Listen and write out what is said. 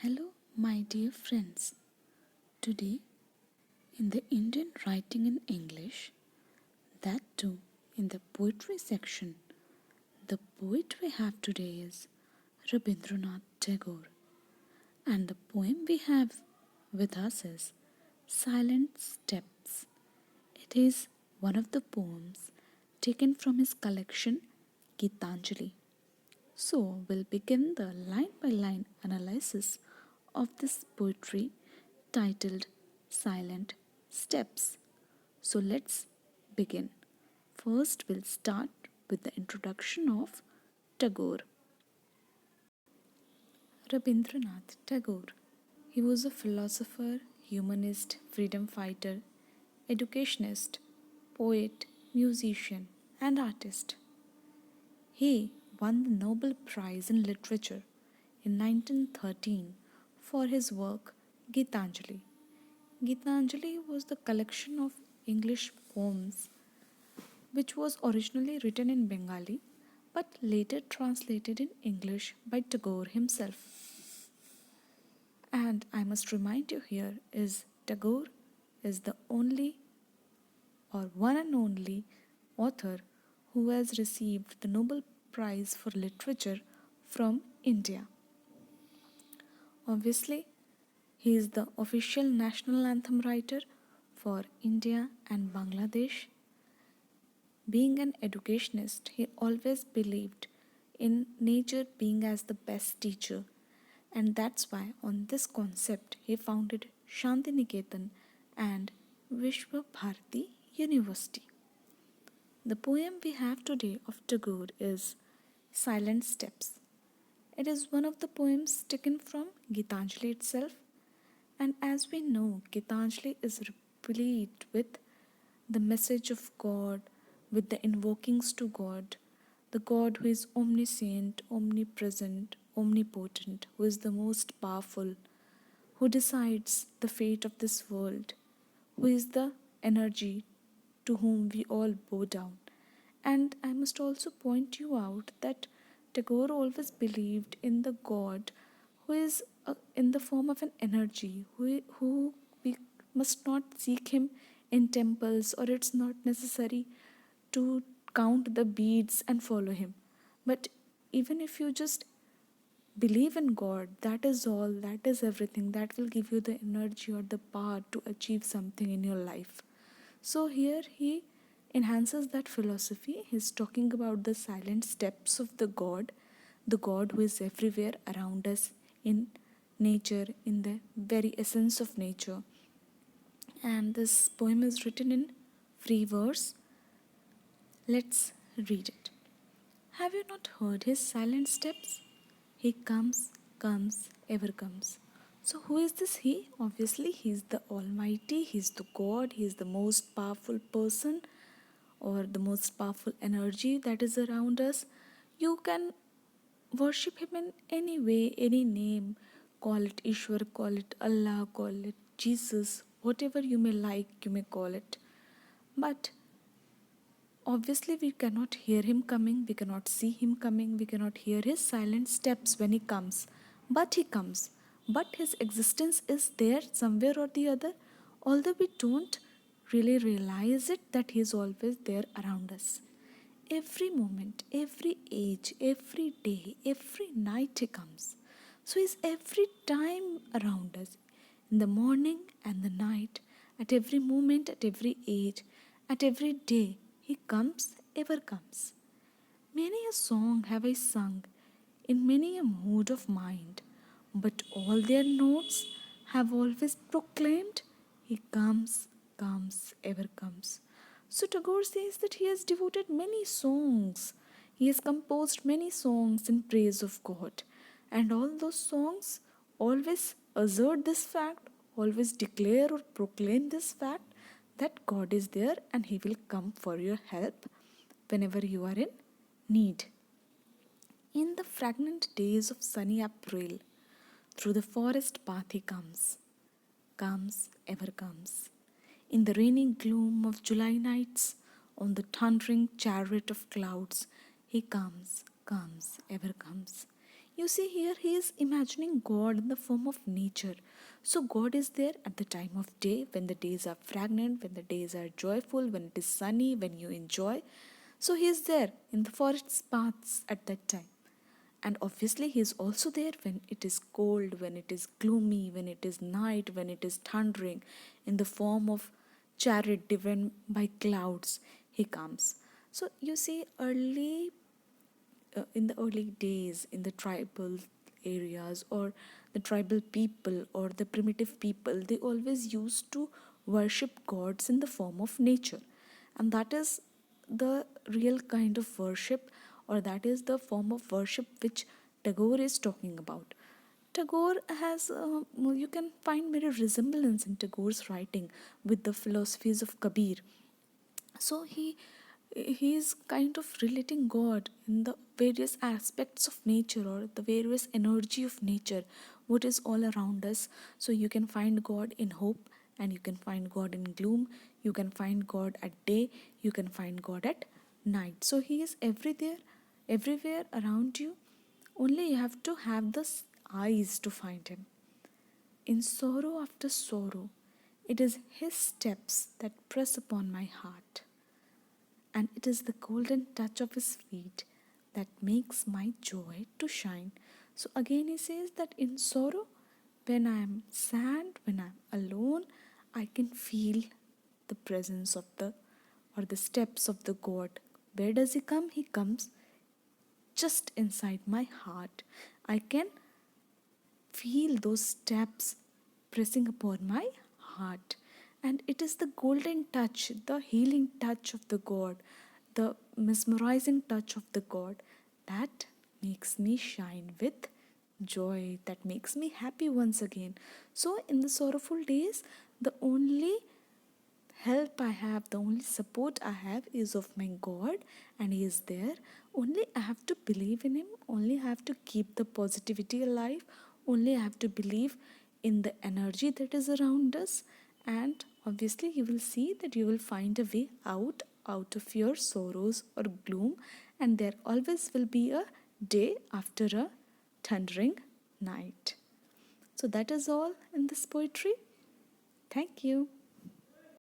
Hello, my dear friends. Today, in the Indian Writing in English, that too in the poetry section, the poet we have today is Rabindranath Tagore, and the poem we have with us is Silent Steps. It is one of the poems taken from his collection Gitanjali. So, we'll begin the line by line analysis of this poetry titled Silent Steps. So, let's begin. First, we'll start with the introduction of Tagore. Rabindranath Tagore. He was a philosopher, humanist, freedom fighter, educationist, poet, musician, and artist. He won the Nobel Prize in Literature in 1913 for his work Gitanjali. Gitanjali was the collection of English poems which was originally written in Bengali but later translated in English by Tagore himself. And I must remind you here is Tagore is the only or one and only author who has received the Nobel Prize for Literature from India. Obviously, he is the official national anthem writer for India and Bangladesh. Being an educationist, he always believed in nature being as the best teacher, and that's why on this concept he founded Shantiniketan and Vishwa Bharati University. The poem we have today of Tagore is Silent Steps. It is one of the poems taken from Gitanjali itself, and as we know, Gitanjali is replete with the message of God, with the invokings to God, the God who is omniscient, omnipresent, omnipotent, who is the most powerful, who decides the fate of this world, who is the energy to whom we all bow down. And I must also point you out that Tagore always believed in the God who is in the form of an energy, who we must not seek him in temples, or it's not necessary to count the beads and follow him. But even if you just believe in God, that is all, that is everything, that will give you the energy or the power to achieve something in your life. So here he enhances that philosophy. He's talking about the silent steps of the God who is everywhere around us in nature, in the very essence of nature. And this poem is written in free verse. Let's read it. Have you not heard his silent steps? He comes, comes, ever comes. So, who is this he? Obviously, he is the Almighty, he is the God, he is the most powerful person or the most powerful energy that is around us. You can worship him in any way, any name. Call it Ishwar, call it Allah, call it Jesus, whatever you may like, you may call it. But obviously, we cannot hear him coming, we cannot see him coming, we cannot hear his silent steps when he comes. But he comes. But his existence is there somewhere or the other, although we don't really realize it that he is always there around us. Every moment, every age, every day, every night he comes. So he's every time around us, in the morning and the night, at every moment, at every age, at every day. He comes, ever comes. Many a song have I sung, in many a mood of mind, but all their notes have always proclaimed, He comes, comes, ever comes. So Tagore says that he has devoted many songs. He has composed many songs in praise of God. And all those songs always assert this fact, always declare or proclaim this fact that God is there and He will come for your help whenever you are in need. In the fragrant days of sunny April, through the forest path He comes, comes, ever comes. In the rainy gloom of July nights, on the thundering chariot of clouds, He comes, comes, ever comes. You see, here he is imagining God in the form of nature. So, God is there at the time of day, when the days are fragrant, when the days are joyful, when it is sunny, when you enjoy. So, he is there in the forest's paths at that time. And obviously, he is also there when it is cold, when it is gloomy, when it is night, when it is thundering, in the form of chariot driven by clouds. He comes. So, you see, in the early days, in the tribal areas, or the tribal people or the primitive people, they always used to worship gods in the form of nature. And that is the real kind of worship, or that is the form of worship which Tagore is talking about. Tagore has, you can find many resemblance in Tagore's writing with the philosophies of Kabir. So he is kind of relating God in the various aspects of nature, or the various energy of nature, what is all around us. So you can find God in hope, and you can find God in gloom, you can find God at day, you can find God at night. So he is everywhere around you. Only you have to have the eyes to find him. In sorrow after sorrow, it is his steps that press upon my heart, and it is the golden touch of his feet that makes my joy to shine. So again he says that in sorrow, when I am sad, when I am alone, I can feel the presence of the, or the steps of the God. Where does he come? He comes just inside my heart. I can feel those steps pressing upon my heart. And it is the golden touch, the healing touch of the God, the mesmerizing touch of the God that makes me shine with joy, that makes me happy once again. So, in the sorrowful days, the only help I have, the only support I have is of my God, and He is there. Only I have to believe in Him, only I have to keep the positivity alive, only I have to believe in the energy that is around us, and obviously, you will see that you will find a way out of your sorrows or gloom, and there always will be a day after a thundering night. So, that is all in this poetry. Thank you.